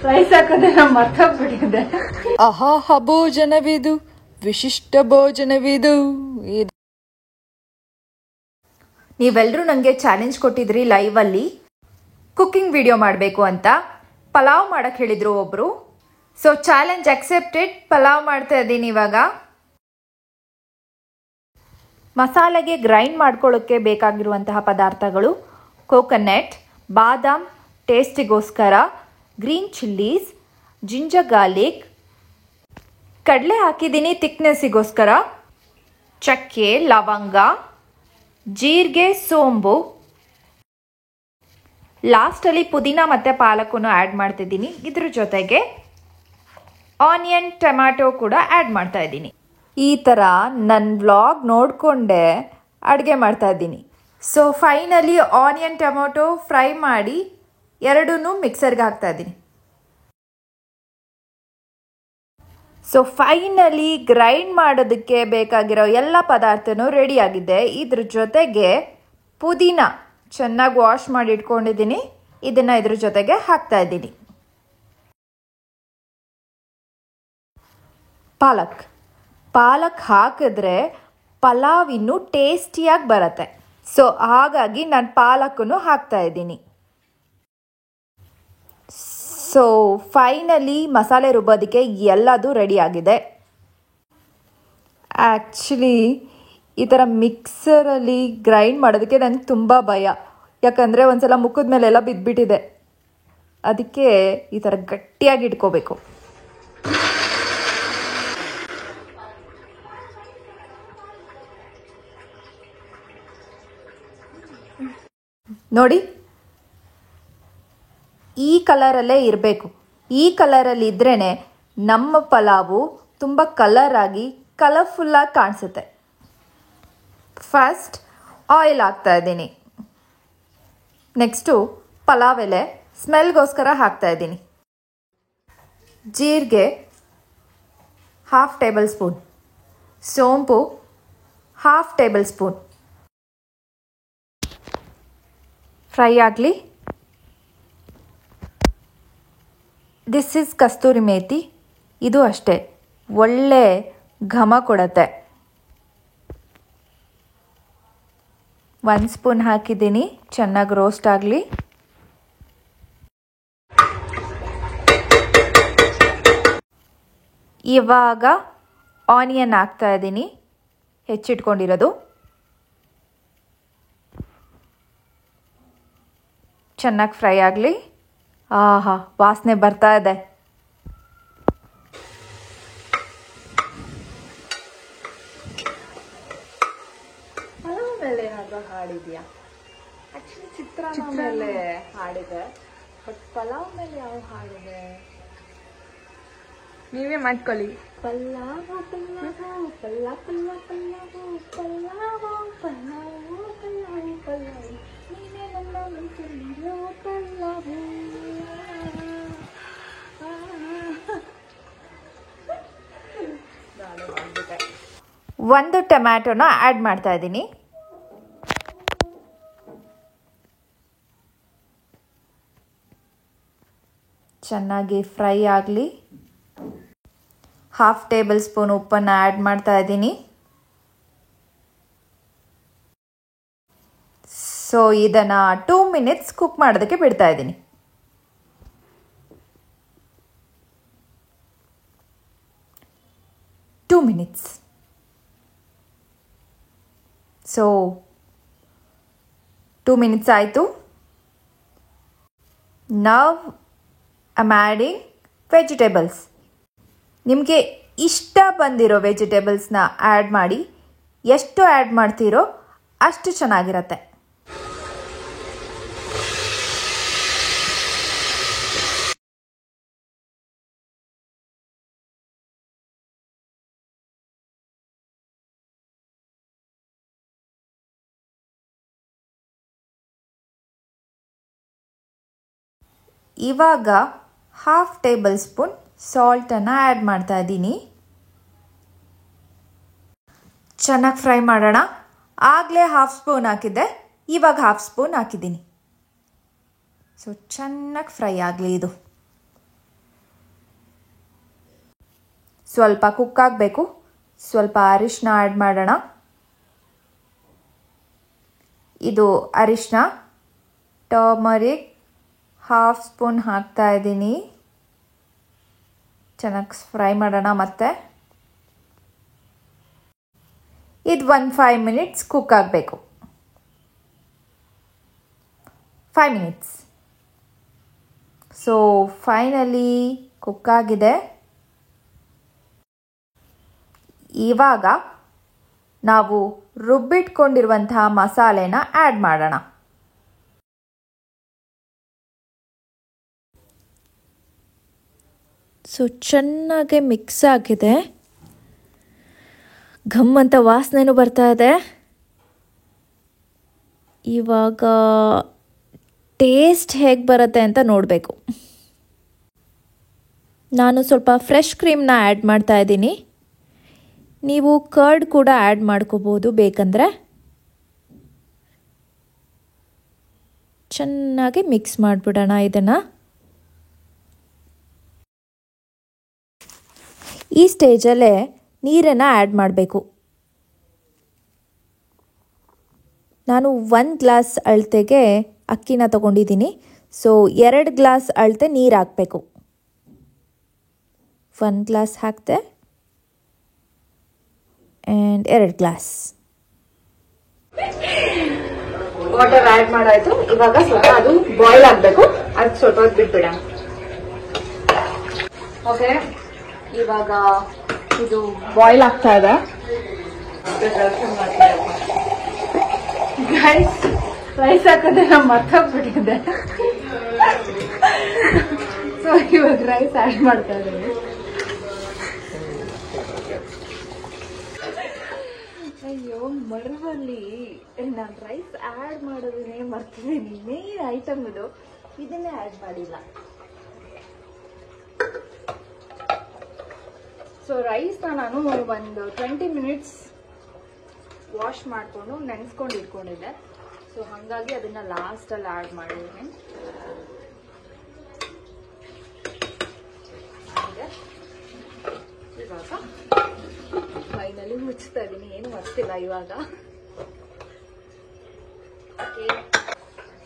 Rice ಹಾಕೋದನ್ನ ಮರ್ತೋಗ್ಬಿಟ್ಟಿದೆ. ಅಹಾಹ ಭೋಜನವಿದು, ವಿಶಿಷ್ಟ ಭೋಜನವಿದು. ನೀವೆಲ್ಲರೂ ನನಗೆ ಚಾಲೆಂಜ್ ಕೊಟ್ಟಿದ್ರಿ ಲೈವಲ್ಲಿ ಕುಕ್ಕಿಂಗ್ ವಿಡಿಯೋ ಮಾಡಬೇಕು ಅಂತ. ಪಲಾವ್ ಮಾಡಕ್ಕೆ ಹೇಳಿದ್ರು ಒಬ್ಬರು. So challenge accepted. ಪಲಾವ್ ಮಾಡ್ತಾ ಇದ್ದೀನಿ ಇವಾಗ. ಮಸಾಲೆಗೆ ಗ್ರೈಂಡ್ ಮಾಡ್ಕೊಳ್ಳೋಕ್ಕೆ ಬೇಕಾಗಿರುವಂತಹ ಪದಾರ್ಥಗಳು: ಕೋಕೋನಟ್, ಬಾದಾಮ್ ಟೇಸ್ಟಿಗೋಸ್ಕರ, ಗ್ರೀನ್ ಚಿಲ್ಲೀಸ್, ಜಿಂಜರ್ ಗಾರ್ಲಿಕ್, ಕಡಲೆ ಹಾಕಿದ್ದೀನಿ ಥಿಕ್ನೆಸ್ಸಿಗೋಸ್ಕರ, ಚಕ್ಕೆ, ಲವಂಗ, ಜೀರಿಗೆ, ಸೋಂಬು, ಲಾಸ್ಟಲ್ಲಿ ಪುದೀನ ಮತ್ತು ಪಾಲಕನ್ನು ಆ್ಯಡ್ ಮಾಡ್ತಿದ್ದೀನಿ. ಇದ್ರ ಜೊತೆಗೆ ಆನಿಯನ್, ಟೊಮ್ಯಾಟೊ ಕೂಡ ಆ್ಯಡ್ ಮಾಡ್ತಾ ಇದ್ದೀನಿ. ಈ ಥರ ನನ್ನ ವ್ಲಾಗ್ ನೋಡಿಕೊಂಡೆ ಅಡುಗೆ ಮಾಡ್ತಾ ಇದ್ದೀನಿ. So finally onion tomato fry ಮಾಡಿ ಎರಡೂ ಮಿಕ್ಸರ್ಗೆ ಹಾಕ್ತಾ ಇದ್ದೀನಿ. ಸೊ ಫೈನಲಿ ಗ್ರೈಂಡ್ ಮಾಡೋದಕ್ಕೆ ಬೇಕಾಗಿರೋ ಎಲ್ಲ ಪದಾರ್ಥನೂ ರೆಡಿಯಾಗಿದೆ. ಇದ್ರ ಜೊತೆಗೆ ಪುದೀನ ಚೆನ್ನಾಗಿ ವಾಶ್ ಮಾಡಿ ಇಟ್ಕೊಂಡಿದ್ದೀನಿ. ಇದನ್ನು ಇದ್ರ ಜೊತೆಗೆ ಹಾಕ್ತಾ ಇದ್ದೀನಿ. ಪಾಲಕ್ ಹಾಕಿದ್ರೆ ಪಲಾವ್ ಇನ್ನೂ ಟೇಸ್ಟಿಯಾಗಿ ಬರುತ್ತೆ. ಸೊ ಹಾಗಾಗಿ ನಾನು ಪಾಲಕನ್ನು ಹಾಕ್ತಾ ಇದ್ದೀನಿ. ಸೊ ಫೈನಲಿ ಮಸಾಲೆ ರುಬ್ಬೋದಕ್ಕೆ ಎಲ್ಲದೂ ರೆಡಿಯಾಗಿದೆ. ಆ್ಯಕ್ಚುಲಿ ಈ ಥರ ಮಿಕ್ಸರಲ್ಲಿ ಗ್ರೈಂಡ್ ಮಾಡೋದಕ್ಕೆ ನನಗೆ ತುಂಬ ಭಯ. ಯಾಕಂದರೆ ಒಂದ್ಸಲ ಮುಖದ ಮೇಲೆಲ್ಲ ಬಿದ್ದುಬಿಟ್ಟಿದೆ. ಅದಕ್ಕೆ ಈ ಥರ ಗಟ್ಟಿಯಾಗಿ ಇಟ್ಕೋಬೇಕು. ನೋಡಿ, ಈ ಕಲರಲ್ಲೇ ಇರಬೇಕು. ಈ ಕಲರಲ್ಲಿ ಇದ್ರೇ ನಮ್ಮ ಪಲಾವು ತುಂಬ ಕಲರಾಗಿ ಕಲರ್ಫುಲ್ಲಾಗಿ ಕಾಣಿಸುತ್ತೆ. ಫಸ್ಟ್ ಆಯಿಲ್ ಹಾಕ್ತಾ ಇದ್ದೀನಿ. ನೆಕ್ಸ್ಟು ಪಲಾವ್ ಎಲೆ ಸ್ಮೆಲ್ಗೋಸ್ಕರ ಹಾಕ್ತಾ ಇದ್ದೀನಿ. ಜೀರಿಗೆ ½ ಟೇಬಲ್ ಸ್ಪೂನ್, ಸೋಂಪು ½ ಟೇಬಲ್ ಸ್ಪೂನ್. ಫ್ರೈ ಆಗಲಿ. ದಿಸ್ ಈಸ್ ಕಸ್ತೂರಿ ಮೇಥಿ. ಇದು ಅಷ್ಟೇ ಒಳ್ಳೆ ಘಮ ಕೊಡುತ್ತೆ. 1 ಸ್ಪೂನ್ ಹಾಕಿದ್ದೀನಿ. ಚೆನ್ನಾಗಿ ರೋಸ್ಟ್ ಆಗಲಿ. ಇವಾಗ ಆನಿಯನ್ ಹಾಕ್ತಾ ಇದ್ದೀನಿ, ಹೆಚ್ಚಿಟ್ಕೊಂಡಿರೋದು. ಚೆನ್ನಾಗಿ ಫ್ರೈ ಆಗಲಿ. ಆಹಾ, ವಾಸನೆ ಬರ್ತಾ ಇದೆ. ಪಲಾವ್ ಮೇಲೆ ಏನಾದರೂ ಹಾಡಿದ್ಯಾ? ಆ್ಯಕ್ಚುಲಿ ಚಿತ್ರಾನ್ನ ಮೇಲೆ ಹಾಡಿದೆ, ಬಟ್ ಪಲಾವ್ ಮೇಲೆ ಯಾವ ಹಾಡಿದೆ ನೀವೇ ಮಾಡ್ಕೊಳ್ಳಿ. ಪಲಾವ್ ಪಲಾವ್ ಪಲಾವ್ ಪಲಾವ್ ಪಲಾವ್ ಪಲಾವ್ ಪಲಾವ್ ಪಲಾವ್ ಪಲಾವ್ ನೀನೇ ನನ್ನ ಮನಸ್ಸಲ್ಲಿರೋ ಪಲಾವು. ಒಂದು ಟೊಮ್ಯಾಟೊನ ಆ್ಯಡ್ ಮಾಡ್ತಾ ಇದ್ದೀನಿ. ಚೆನ್ನಾಗಿ ಫ್ರೈ ಆಗಲಿ. ½ ಟೇಬಲ್ ಸ್ಪೂನ್ ಉಪ್ಪನ್ನು ಆ್ಯಡ್ ಮಾಡ್ತಾ ಇದ್ದೀನಿ. ಸೊ ಇದನ್ನು 2 ಮಿನಿಟ್ಸ್ ಕುಕ್ ಮಾಡೋದಕ್ಕೆ ಬಿಡ್ತಾ ಇದ್ದೀನಿ. ಸೊ 2 ಮಿನಿಟ್ಸ್ ಆಯಿತು. ನವ್ ಐ ಆಮ್ ಆ್ಯಡಿಂಗ್ ವೆಜಿಟೇಬಲ್ಸ್. ನಿಮಗೆ ಇಷ್ಟ ಬಂದಿರೋ ವೆಜಿಟೇಬಲ್ಸ್ನ ಆ್ಯಡ್ ಮಾಡಿ. ಎಷ್ಟು ಆ್ಯಡ್ ಮಾಡ್ತೀರೋ ಅಷ್ಟು ಚೆನ್ನಾಗಿರತ್ತೆ. ಇವಾಗ ½ ಟೇಬಲ್ ಸ್ಪೂನ್ ಸಾಲ್ಟನ್ನು ಆ್ಯಡ್ ಮಾಡ್ತಾ ಇದ್ದೀನಿ. ಚೆನ್ನಾಗಿ ಫ್ರೈ ಮಾಡೋಣ. ಆಗಲೇ 1/2 ಸ್ಪೂನ್ ಹಾಕಿದ್ದೆ, ಇವಾಗ 1/2 ಸ್ಪೂನ್ ಹಾಕಿದ್ದೀನಿ. ಸೊ ಚೆನ್ನಾಗಿ ಫ್ರೈ ಆಗಲಿ ಇದು. ಸ್ವಲ್ಪ ಕುಕ್ ಆಗಬೇಕು. ಸ್ವಲ್ಪ ಅರಿಶಿನ ಆ್ಯಡ್ ಮಾಡೋಣ. ಇದು ಅರಿಶಿನ, ಟರ್ಮರಿಕ್ 1/2 ಸ್ಪೂನ್ ಹಾಕ್ತಾ ಇದ್ದೀನಿ. ಚೆನ್ನಾಗಿ ಫ್ರೈ ಮಾಡೋಣ. ಮತ್ತೆ ಇದು 5 ಮಿನಿಟ್ಸ್ ಕುಕ್ ಆಗಬೇಕು. 5 ಮಿನಿಟ್ಸ್. ಸೊ ಫೈನಲಿ ಕುಕ್ ಆಗಿದೆ. ಇವಾಗ ನಾವು ರುಬ್ಬಿಟ್ಕೊಂಡಿರುವಂತಹ ಮಸಾಲೆನ ಆ್ಯಡ್ ಮಾಡೋಣ. ಸೊ ಚೆನ್ನಾಗಿ ಮಿಕ್ಸ್ ಆಗಿದೆ. ಘಮ್ ಅಂತ ವಾಸನೆನೂ ಬರ್ತಾ ಇದೆ. ಇವಾಗ ಟೇಸ್ಟ್ ಹೇಗೆ ಬರುತ್ತೆ ಅಂತ ನೋಡಬೇಕು. ನಾನು ಸ್ವಲ್ಪ ಫ್ರೆಶ್ ಕ್ರೀಮ್ನ ಆ್ಯಡ್ ಮಾಡ್ತಾ ಇದ್ದೀನಿ. ನೀವು ಕರ್ಡ್ ಕೂಡ ಆ್ಯಡ್ ಮಾಡ್ಕೋಬೋದು ಬೇಕಂದರೆ. ಚೆನ್ನಾಗಿ ಮಿಕ್ಸ್ ಮಾಡಿಬಿಡೋಣ ಇದನ್ನು. ಈ ಸ್ಟೇಜಲ್ಲೇ ನೀರನ್ನು ಆ್ಯಡ್ ಮಾಡಬೇಕು. ನಾನು 1 ಗ್ಲಾಸ್ ಅಳತೆಗೆ ಅಕ್ಕಿನ ತಗೊಂಡಿದ್ದೀನಿ. ಸೊ 2 ಗ್ಲಾಸ್ ಅಳತೆ ನೀರು ಹಾಕಬೇಕು. 1 ಗ್ಲಾಸ್ ಹಾಕಿದೆ ಆ್ಯಂಡ್ 2 ಗ್ಲಾಸ್ ವಾಟರ್ ಆ್ಯಡ್ ಮಾಡಾಯ್ತು. ಇವಾಗ ಸ್ವಲ್ಪ ಅದು ಬಾಯ್ಲ್ ಆಗಬೇಕು. ಅದು ಸ್ವಲ್ಪ ಹೊತ್ತು ಬಿಟ್ಬಿಡೋಣ. ಓಕೆ, ಇವಾಗ ಇದು ಬಾಯ್ಲ್ ಆಗ್ತಾ ಇದೆ. ರೈಸ್ ಹಾಕೋದೇ ನಾವು ಮರ್ತೋಗ್ಬಿಟ್ಟಿದೆ. ಸೊ ಇವಾಗ ರೈಸ್ ಆ್ಯಡ್ ಮಾಡ್ತಾ ಇದ್ದೀವಿ. ಅಯ್ಯೋ ಮರವಲ್ಲಿ ನಾನು ರೈಸ್ ಆ್ಯಡ್ ಮಾಡೋದನ್ನೇ ಮರ್ತಿದ್ದೀನಿ. ಮೇನ್ ಐಟಮ್ ಇದನ್ನೇ ಆ್ಯಡ್ ಮಾಡಿಲ್ಲ. ಸೊ ರೈಸ್ನ ನಾನು ಒಂದು 20 ಮಿನಿಟ್ಸ್ ವಾಶ್ ಮಾಡಿಕೊಂಡು ನೆನೆಸ್ಕೊಂಡು ಇಟ್ಕೊಂಡಿದ್ದೆ. ಸೊ ಹಾಗಾಗಿ ಅದನ್ನ ಲಾಸ್ಟಲ್ಲಿ ಆ್ಯಡ್ ಮಾಡಿದ್ದೀನಿ. ಇವಾಗ ಫೈನಲಿ ಮುಚ್ತಾ ಇದ್ದೀನಿ. ಏನು ಮರ್ತಿಲ್ಲ ಇವಾಗ.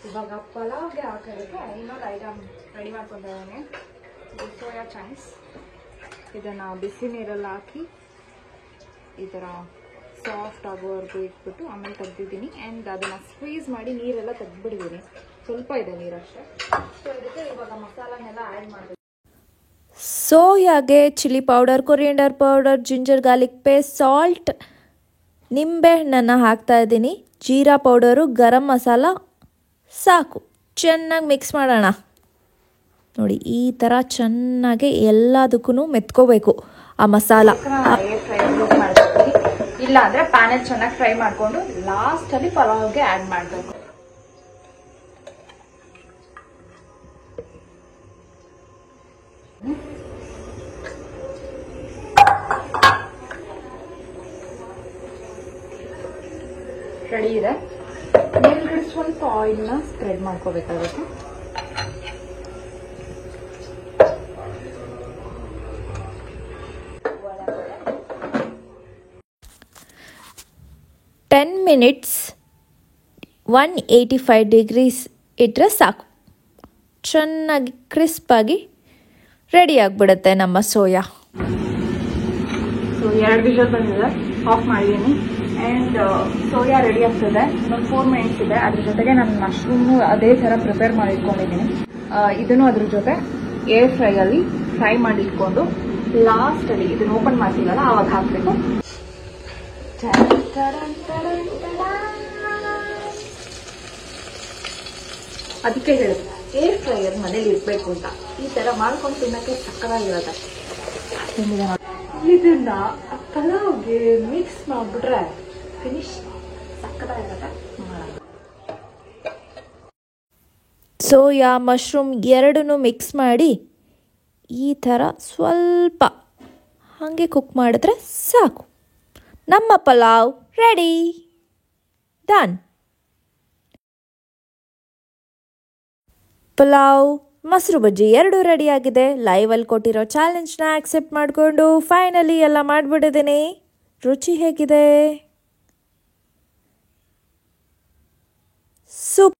ಇವಾಗ ಪಲಾವ್ಗೆ ಹಾಕೋದಕ್ಕೆ ಇನ್ನೊಂದು ಐಟಮ್ ರೆಡಿ ಮಾಡ್ಕೊತಾ ಇದ್ದೀನಿ. Soya chunks. ಇದನ್ನು ಬಿಸಿ ನೀರಲ್ಲಿ ಹಾಕಿ ಈ ಥರ ಸಾಫ್ಟ್ ಆಗೋವರೆಗೂ ಇಟ್ಬಿಟ್ಟು ಆಮೇಲೆ ತೆಗ್ದಿದ್ದೀನಿ. ಆ್ಯಂಡ್ ಅದನ್ನು ಸ್ಕ್ವೀಸ್ ಮಾಡಿ ನೀರೆಲ್ಲ ತೆಗ್ದುಬಿಟ್ಟಿದ್ದೀನಿ. ಸ್ವಲ್ಪ ಇದೆ ನೀರಷ್ಟೇ. ಸೊ ಇದಕ್ಕೆ ಇವಾಗ ಮಸಾಲನೆಲ್ಲ ಆ್ಯಡ್ ಮಾಡಬೇಕು. ಸೋಯಾಗೆ chilli powder, coriander powder, ginger garlic paste, salt, ನಿಂಬೆ ಹಣ್ಣನ್ನು ಹಾಕ್ತಾ ಇದ್ದೀನಿ. ಜೀರಾ ಪೌಡರು, ಗರಂ ಮಸಾಲ ಸಾಕು. ಚೆನ್ನಾಗಿ ಮಿಕ್ಸ್ ಮಾಡೋಣ. ನೋಡಿ ಈ ಥರ ಚೆನ್ನಾಗಿ ಎಲ್ಲದಕ್ಕೂ ಮೆತ್ಕೋಬೇಕು ಆ ಮಸಾಲ. ಇಲ್ಲ ಅಂದರೆ ಪ್ಯಾನಲ್ಲಿ ಚೆನ್ನಾಗಿ ಫ್ರೈ ಮಾಡಿಕೊಂಡು ಲಾಸ್ಟಲ್ಲಿ ಪಲಾವ್ಗೆ ಆ್ಯಡ್ ಮಾಡಬೇಕು. ರೆಡಿ ಇದೆ. ಮೇಲ್ಗಡೆ ಸ್ವಲ್ಪ ಆಯಿಲ್ನ ಸ್ಪ್ರೆಡ್ ಮಾಡ್ಕೋಬೇಕಾಗುತ್ತೆ. ಮಿನಿಟ್ಸ್ 185 ಡಿಗ್ರೀಸ್ ಇಟ್ಟರೆ ಸಾಕು. ಚೆನ್ನಾಗಿ ಕ್ರಿಸ್ಪಾಗಿ ರೆಡಿ ಆಗಿಬಿಡುತ್ತೆ ನಮ್ಮ ಸೋಯಾ. ಸೊ 2 ವಿಷಲ್ ಬಂದಿದೆ, ಆಫ್ ಮಾಡಿದ್ದೀನಿ. ಆ್ಯಂಡ್ ಸೋಯಾ ರೆಡಿ ಆಗ್ತದೆ. ಇನ್ನೊಂದು 4 ಮಿನಿಟ್ಸ್ ಇದೆ. ಅದ್ರ ಜೊತೆಗೆ ನಾನು ಮಶ್ರೂಮ್ನು ಅದೇ ಥರ ಪ್ರಿಪೇರ್ ಮಾಡಿ ಇಟ್ಕೊಂಡಿದ್ದೀನಿ. ಇದನ್ನು ಅದ್ರ ಜೊತೆ ಏರ್ ಫ್ರೈಯಲ್ಲಿ ಫ್ರೈ ಮಾಡಿ ಇಟ್ಕೊಂಡು ಲಾಸ್ಟಲ್ಲಿ ಇದನ್ನು ಓಪನ್ ಮಾಡ್ತೀವಲ್ಲ ಆವಾಗ ಹಾಕಬೇಕು. ಅದಕ್ಕೆ ಹೇಳುದು ಏರ್ ಫ್ರೈಯರ್ ಮನೇಲಿ ಇರ್ಬೇಕು ಅಂತ. ಈ ತರ ಮಾಡ್ಕೊಂಡು ತಿನ್ನಕ್ಕೆ ಸಕ್ಕತ್ತಾಗಿರುತ್ತೆ. ಇದನ್ನ ಪಲಾವ್ಗೆ ಮಿಕ್ಸ್ ಮಾಡ್ಬಿಟ್ರೆ ಫಿನಿಶ್ ಸಕ್ಕತ್ತಾಗಿರುತ್ತೆ. ಸೋಯಾ ಮಶ್ರೂಮ್ ಎರಡನ್ನೂ ಮಿಕ್ಸ್ ಮಾಡಿ ಈ ಥರ ಸ್ವಲ್ಪ ಹಾಗೆ ಕುಕ್ ಮಾಡಿದ್ರೆ ಸಾಕು. ನಮ್ಮ ಪಲಾವ್ ರೆಡಿ. ಡನ್. ಪಲಾವ್, ಮೊಸರು ಬಜ್ಜಿ ಎರಡೂ ರೆಡಿಯಾಗಿದೆ. ಲೈವಲ್ಲಿ ಕೊಟ್ಟಿರೋ ಚಾಲೆಂಜ್ನ ಆಕ್ಸೆಪ್ಟ್ ಮಾಡಿಕೊಂಡು ಫೈನಲಿ ಎಲ್ಲ ಮಾಡಿಬಿಟ್ಟಿದ್ದೀನಿ. ರುಚಿ ಹೇಗಿದೆ? ಸೂಪರ್.